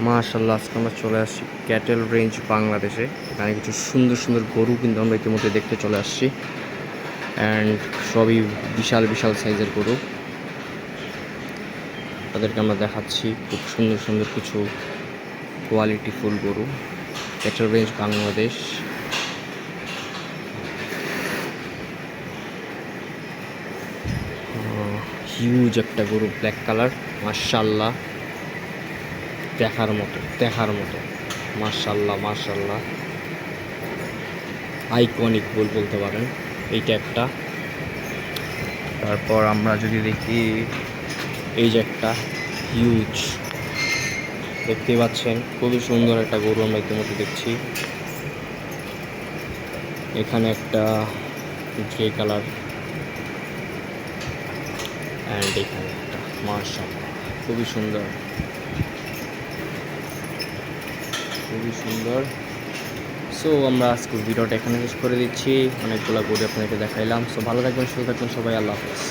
মাশাআল্লাহ, আজকে আমরা চলে আসছি ক্যাটেল রেঞ্জ বাংলাদেশে। এখানে কিছু সুন্দর সুন্দর গরু কিন্তু আমরা ইতিমধ্যে দেখতে চলে আসছি। অ্যান্ড সবই বিশাল বিশাল সাইজের গরু। তাদেরকে আমরা দেখাচ্ছি খুব সুন্দর সুন্দর কিছু কোয়ালিটিফুল গরু। Cattle range Bangladesh. হিউজ একটা গরু, ব্ল্যাক কালার। মাশাআল্লাহ, দেখার মতো। মাশাআল্লাহ মাশাআল্লাহ, আইকনিক বলতে পারেন। এইটা একটা। তারপর আমরা যদি দেখি, এই যে একটা হিউজ, দেখতে পাচ্ছেন খুবই সুন্দর একটা গরু আমরা ইতিমধ্যে দেখছি। এখানে একটা গ্রে কালার, অ্যান্ড এখানে একটা। মাশাআল্লাহ, খুবই সুন্দর। সো আমরা আজকের ভিডিওটা এখানে শেষ করে দিচ্ছি। অনেকগুলো গরু আপনাদেরকে দেখাইলাম। সো ভালো থাকবেন, সুস্থ থাকবেন সবাই। আল্লাহ হাফেজ।